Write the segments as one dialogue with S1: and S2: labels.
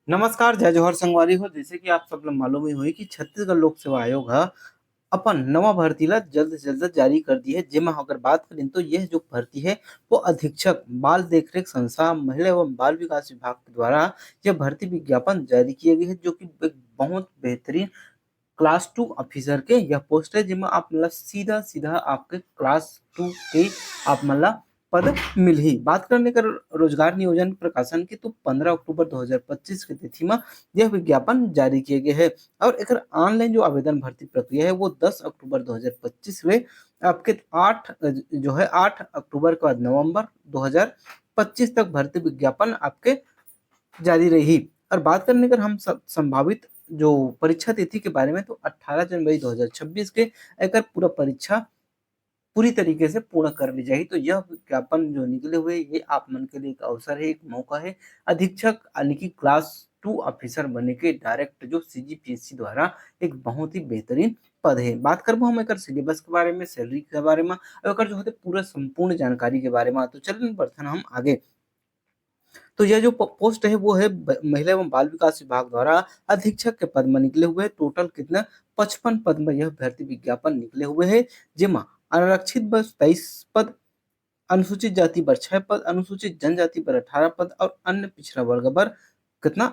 S1: नमस्कार, जय जोहर संगवारी हो। जैसे कि आप सब ला मालूम ही होही कि छत्तीसगढ़ लोक सेवा आयोग ह अपन नवा भर्ती ला जल्द से जल्द जारी कर दी है। जेमा अगर बात करें तो यह जो भर्ती है वो अधीक्षक बाल देखरेख संस्था महिला एवं बाल विकास विभाग के द्वारा यह भर्ती विज्ञापन जारी किए गए है, जो कि एक बहुत बेहतरीन क्लास 2 ऑफिसर के यह पोस्ट है, जिसमें आप मतलब सीधा सीधा आपके क्लास 2 के आप मतलब पद मिल ही। बात करने का रोजगार नियोजन प्रकाशन की तो 15 अक्टूबर 2025 की तिथि में यह विज्ञापन जारी किए गए हैं। और एक ऑनलाइन जो आवेदन भर्ती प्रक्रिया है वो 10 अक्टूबर 2025 में आपके 8 जो है 8 अक्टूबर के बाद नवंबर 2025 तक भर्ती विज्ञापन आपके जारी रही। और बात करने अगर हम संभावित जो परीक्षा तिथि के बारे में तो 18 जनवरी 2026 के एक पूरा परीक्षा पूरी तरीके से पूर्ण कर ली जाएगी। तो यह विज्ञापन जो निकले हुए ये आप मन के लिए एक अवसर है, एक मौका है। अधीक्षक यानी कि क्लास 2 ऑफिसर बने के डायरेक्ट जो सीजीपीएससी द्वारा एक बहुत ही बेहतरीन पद है। बात करबो हम एक सिलेबस के बारे में, सैलरी के बारे में और एकर जो होते पूरा संपूर्ण जानकारी के बारे में। तो चलिए बढ़ते हम आगे। तो यह जो पोस्ट है वो है महिला एवं बाल विकास विभाग द्वारा अधीक्षक के पद में निकले हुए हैं। टोटल कितना 55 पद में यह भर्ती विज्ञापन निकले हुए हैं, जिसमें आरक्षित बस 23 पद, अनुसूचित जाति पर 6 पद, अनुसूचित जनजाति पर 18 पद और अन्य पिछड़ा वर्ग पर कितना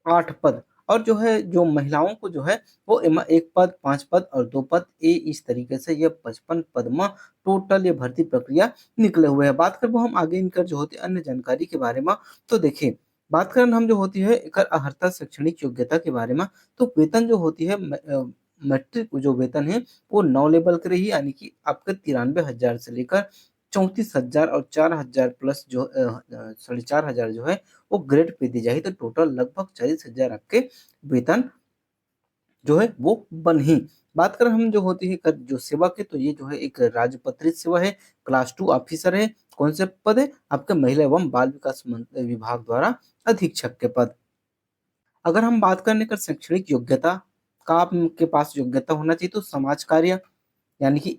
S1: 8 पद। और जो है जो महिलाओं को जो है वो एमा 1 पद, 5 पद और 2 पद ए इस तरीके से यह 55 पद में टोटल ये भर्ती प्रक्रिया निकले हुए हैं। बात करबो हम आगे इनकर जो होती है अन्य जानकारी के बारे में। तो देखिए बात करें हम जो होती है एकर अर्हता शैक्षणिक योग्यता के बारे में। तो वेतन जो होती है मैट्रिक जो वेतन है वो 9 लेवल के रही, यानी कि आपके 93,000 से लेकर 34,000 और 4,000 प्लस जो 4,500 जो है वो ग्रेड पे दी जाएगी। तो टोटल लगभग 40,000 आपके वेतन जो है वो बन ही। बात करें हम जो होती है जो सेवा के तो ये जो है एक राजपत्रित सेवा है, क्लास 2 ऑफिसर है। कौन से पद है आपके महिला एवं बाल विकास विभाग द्वारा अधीक्षक के पद। अगर हम बात करने का शैक्षणिक योग्यता का आपके पास योग्यता होना चाहिए तो समाज कार्य यानी कि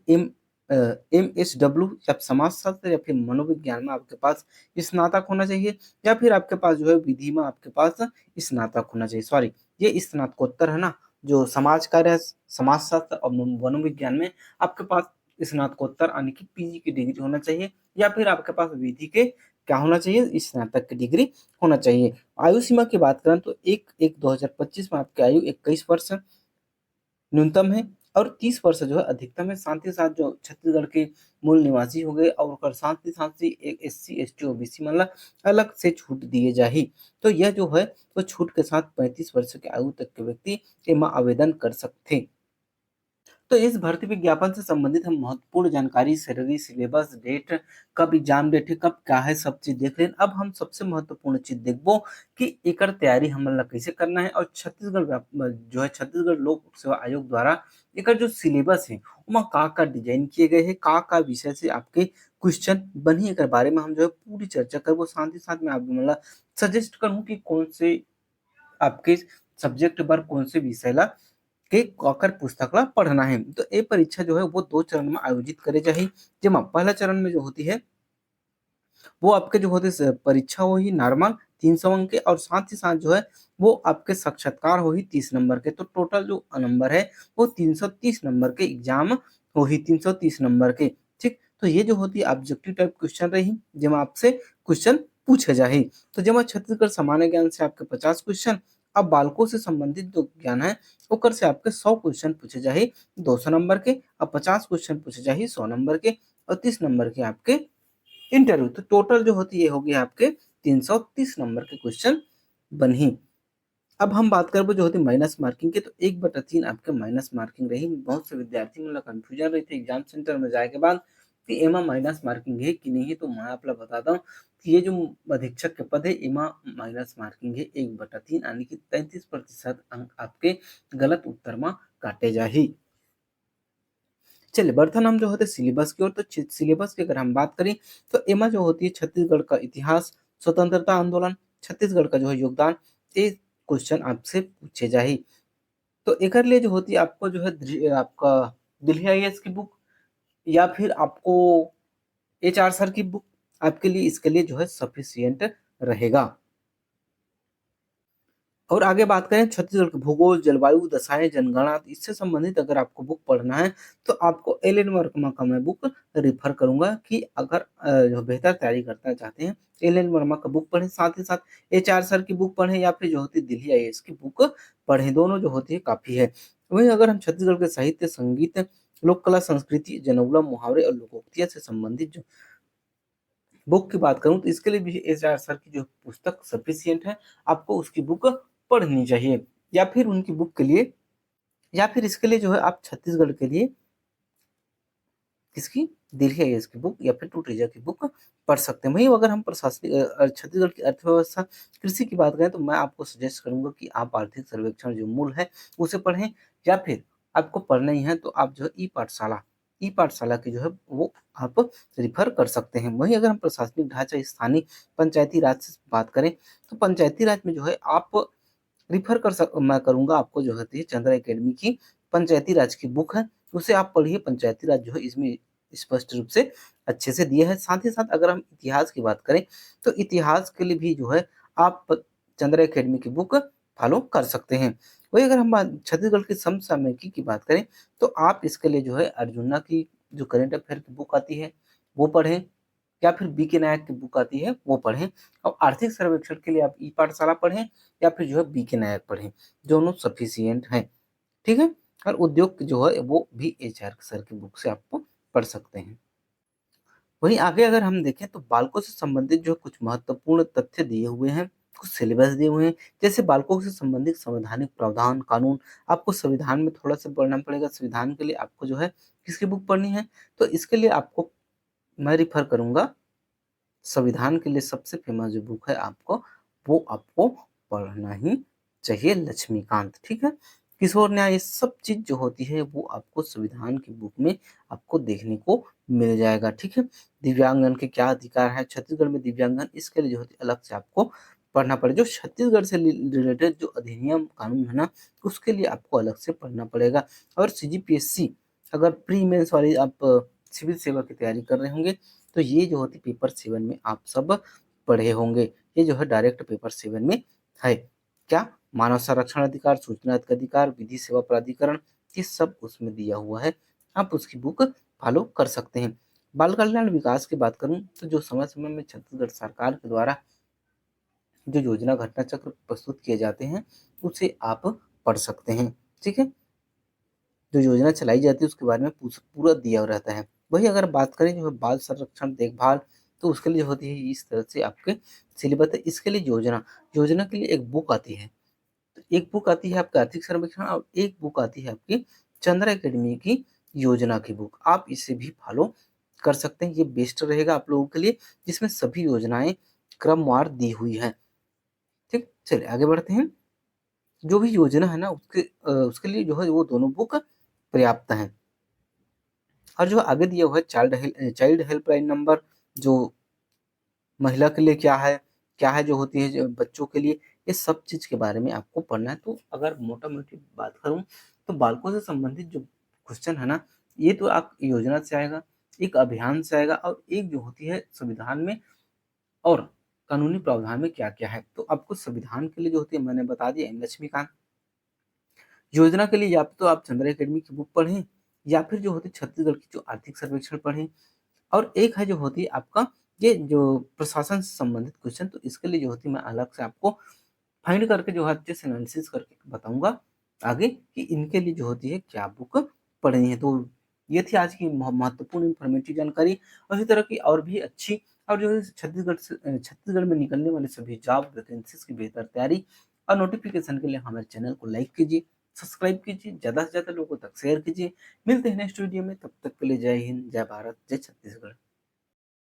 S1: एमएसडब्ल्यू या समाज शास्त्र या फिर मनोविज्ञान में आपके पास स्नातक होना चाहिए, या फिर आपके पास जो है विधि में आपके पास स्नातक होना चाहिए। सॉरी, ये स्नातकोत्तर है ना। जो समाज कार्य समाज शास्त्र और मनोविज्ञान में आपके पास स्नातकोत्तर यानी कि पीजी की डिग्री होना चाहिए, या फिर आपके पास विधि के क्या होना चाहिए स्नातक की डिग्री होना चाहिए। आयु सीमा की बात करें तो 1/1/2025 में आपकी आयु 21 वर्ष न्यूनतम है और 30 वर्ष जो है अधिकतम है। साथ ही साथ जो छत्तीसगढ़ के मूल निवासी हो गए और ओकर साथ ही एक एससी एसटी ओबीसी मतलब अलग से छूट दिए जाही। तो यह जो है तो छूट के साथ 35 वर्ष के आयु तक के व्यक्ति एमा आवेदन कर सकथे। तो इस भर्ती विज्ञापन से संबंधित हम महत्वपूर्ण जानकारी, सैलरी, सिलेबस, डेट, कब एग्जाम डेट है, कब क्या है, सब चीज देख लें। अब हम सबसे महत्वपूर्ण चीज देखबो कि एकर तैयारी हमन ला कैसे करना है। और छत्तीसगढ़ जो है छत्तीसगढ़ लोक सेवा आयोग द्वारा एकर जो सिलेबस है ओमा का डिजाइन किए गए हैं, का विषय से आपके क्वेश्चन बनी एकर बारे में हम जो है पूरी चर्चा करबो। साथ ही साथ मैं आप मतलब सजेस्ट करूँ कि कौन से आपके सब्जेक्ट पर कौन से विषय ला के कॉकर पुस्तक ला पढ़ना है। तो ये परीक्षा जो है वो 2 चरण में आयोजित करे जाही। जेमा पहला चरण में जो होती है वो आपके जो होते परीक्षा हो ही नॉर्मल 300 अंक के, और साथ ही साथ जो है वो आपके साक्षात्कार हो ही 30 नंबर के। तो टोटल जो नंबर है वो 330 नंबर के एग्जाम हो ही 330 नंबर के। ठीक, तो ये जो होती है ऑब्जेक्टिव टाइप क्वेश्चन रही जेमा आपसे क्वेश्चन पूछे जाही। तो जेमा छत्तीसगढ़ सामान्य ज्ञान से आपके 50 क्वेश्चन, अब बालकों से संबंधित जो ज्ञान है ओकर से आपके 100 क्वेश्चन पूछे जाही 200 नंबर के, अब 50 क्वेश्चन पूछे जाही 100 नंबर के और 30 नंबर के आपके इंटरव्यू। तो टोटल जो होती है होगी आपके 330 नंबर के क्वेश्चन बन ही। अब हम बात करबो जो होती माइनस मार्किंग के, तो 1/3 आपके माइनस मार्किंग रही। बहुत से विद्यार्थी मतलब कंफ्यूजन रही थे एग्जाम सेंटर में जाए के बाद कि एमा माइनस मार्किंग है कि नहीं है। तो मैं आप लोग बताता हूँ कि ये जो अधीक्षक के पद है एमा माइनस मार्किंग है 1/3, यानी कि 33% अंक आपके गलत उत्तर में काटे जाही। चलिए बढ़ते हम जो होते सिलेबस की ओर। तो सिलेबस की अगर हम बात करें तो एमा जो होती है छत्तीसगढ़ का इतिहास, स्वतंत्रता आंदोलन, छत्तीसगढ़ का जो है योगदान, ये क्वेश्चन आपसे पूछे जाही। तो एकर लिए जो होती है आपको जो है आपका दिल्ली आईएएस की बुक या फिर आपको एचआर सर की बुक आपके लिए इसके लिए जो है सफिशियंट रहेगा। और आगे बात करें छत्तीसगढ़ के भूगोल, जलवायु, दशाएँ, जनगणना तो इससे संबंधित अगर आपको बुक पढ़ना है तो आपको एलन वर्मा का मैं बुक रेफ़र करूँगा कि अगर जो बेहतर तैयारी करना चाहते हैं, एलन वर्मा का बुक पढ़ें, साथ ही साथ एचआर सर की बुक पढ़ें या फिर जो होती है दिल्ली आईएएस की बुक पढ़ें, दोनों जो होती है काफ़ी है। वहीं अगर हम छत्तीसगढ़ के साहित्य, संगीत, लोक कला, संस्कृति, जनउला, मुहावरे और लोकोक्तियाँ से संबंधित जो बुक की बात करूँ तो इसके लिए भी एचआर सर की जो पुस्तक सफिशिएंट है, आपको उसकी बुक पढ़नी चाहिए। या फिर उनकी बुक के लिए या फिर इसके लिए जो है आप छत्तीसगढ़ के लिए किसकी दिल्ली आईएएस की बुक या फिर टू टीचर की बुक पढ़ सकते हैं। वहीं अगर हम प्रशासनिक छत्तीसगढ़ की अर्थव्यवस्था, कृषि की बात करें तो मैं आपको सजेस्ट करूँगा कि आप आर्थिक सर्वेक्षण जो मूल है उसे पढ़ें या फिर आपको पढ़ना ही है तो आप जो है ई-पाठशाला की जो है वो आप रेफ़र कर सकते हैं। वहीं अगर हम प्रशासनिक ढाँचा, स्थानीय पंचायती राज से बात करें तो पंचायती राज में जो है आप रेफ़र कर सक मैं करूँगा आपको जो होती है चंद्रा अकेडमी की पंचायती राज की बुक है, उसे आप पढ़िए। पंचायती राज जो है इसमें स्पष्ट रूप से अच्छे से दिया है। साथ ही साथ अगर हम इतिहास की बात करें, तो इतिहास के लिए भी जो है आप चंद्रा अकेडमी की बुक फ़ॉलो कर सकते हैं। वहीं अगर हम बात छत्तीसगढ़ की समसामयिकी की बात करें, तो आप इसके लिए जो है अर्जुना की जो करंट अफ़ेयर की बुक आती है, वो पढ़ें या फिर बीके नायक की बुक आती है, वो पढ़ें। और आर्थिक सर्वेक्षण के लिए आप ई-पाठशाला पढ़ें या फिर जो है बीके नायक पढ़ें, दोनों सफिशिएंट हैं, ठीक है? और उद्योग की जो है वो भी एचआर सर की बुक से आपको पढ़ सकते हैं। वहीं आगे अगर हम देखें तो बालकों से संबंधित जो कुछ महत्वपूर्ण तथ्य दिए हुए हैं, कुछ सिलेबस दिए हुए हैं, जैसे बालकों से संबंधित संवैधानिक प्रावधान, कानून, आपको संविधान में थोड़ा-सा पढ़ना पड़ेगा, संविधान के लिए आपको जो है किसकी बुक पढ़नी है? तो इसके लिए आपको मैं रेफ़र करूँगा संविधान के लिए सबसे फ़ेमस जो बुक है आपको, वो आपको पढ़ना ही चाहिए लक्ष्मीकांत, ठीक है? किशोर न्याय ये सब चीज़ जो होती है वो आपको संविधान की बुक में आपको देखने को मिल जाएगा, ठीक है? दिव्यांगन के क्या अधिकार हैं, छत्तीसगढ़ में दिव्यांगन इसके लिए जो होती है अलग से आपको पढ़ना पड़ेगा। जो छत्तीसगढ़ से रिलेटेड जो अधिनियम कानून है ना, उसके लिए आपको अलग से पढ़ना पड़ेगा। और सीजीपीएससी अगर प्री मेंस वाली आप सिविल सेवा की तैयारी कर रहे होंगे तो ये जो होती पेपर 7 में आप सब पढ़े होंगे। ये जो है डायरेक्ट पेपर 7 में है। क्या? मानव संरक्षण अधिकार, सूचना का अधिकार, विधि सेवा प्राधिकरण ये सब उसमें दिया हुआ है। आप उसकी बुक फ़ॉलो कर सकते हैं। बाल कल्याण विकास की बात करूँ तो जो समय-समय में छत्तीसगढ़ सरकार के द्वारा जो योजना घटना चक्र प्रस्तुत किए जाते हैं, उसे आप पढ़ सकते हैं। ठीक है? जो योजना चलाई जाती है उसके बारे में पूरा दिया रहता है। वहीं अगर बात करें जो है बाल संरक्षण देखभाल तो उसके लिए होती है इस तरह से आपके सिलेबस है। इसके लिए योजना के लिए एक बुक आती है। तो एक बुक आती है आपका आर्थिक सर्वेक्षण और एक बुक आती है आपकी चंद्रा अकेडमी की योजना की बुक। आप इसे भी फॉलो कर सकते हैं। ये बेस्ट रहेगा आप लोगों के लिए जिसमें सभी योजनाएँ क्रमवार दी हुई हैं। ठीक? चलिए आगे बढ़ते हैं। जो भी योजना है ना उसके लिए जो है वो दोनों बुक पर्याप्त हैं। और जो आगे दिया हुआ है चाइल्ड हेल्पलाइन नंबर जो महिला के लिए क्या है जो होती है जो बच्चों के लिए, ये सब चीज़ के बारे में आपको पढ़ना है। तो अगर मोटा-मोटी बात करूँ तो बालकों से संबंधित जो क्वेश्चन है ना, ये तो आप योजना से आएगा, एक अभियान से आएगा और एक जो होती है संविधान में और कानूनी प्रावधान में क्या-क्या है। तो आपको संविधान के लिए जो होती है मैंने बता दिया एम लक्ष्मीकांत। योजना के लिए या तो आप चंद्रा अकेडमी की बुक पढ़ें या फिर जो होती है छत्तीसगढ़ की जो आर्थिक सर्वेक्षण पढ़ें। और एक है जो होती है आपका ये जो प्रशासन से संबंधित क्वेश्चन तो इसके लिए जो होती है मैं अलग से आपको फाइंड करके जो है अच्छे से एनालिसिस करके बताऊँगा आगे कि इनके लिए जो होती है क्या बुक पढ़नी है। तो ये थी आज की महत्वपूर्ण इन्फॉर्मेटिव जानकारी और इसी तरह की और भी अच्छी और जो है छत्तीसगढ़ में निकलने वाले सभी जॉब वैकेंसीज़ की बेहतर तैयारी और नोटिफ़िकेशन के लिए हमारे चैनल को लाइक कीजिए, सब्सक्राइब कीजिए, ज़्यादा से ज़्यादा लोगों तक शेयर कीजिए। मिलते हैं नेक्स्ट वीडियो में, तब तक के लिए जय हिंद, जय भारत, जय छत्तीसगढ़।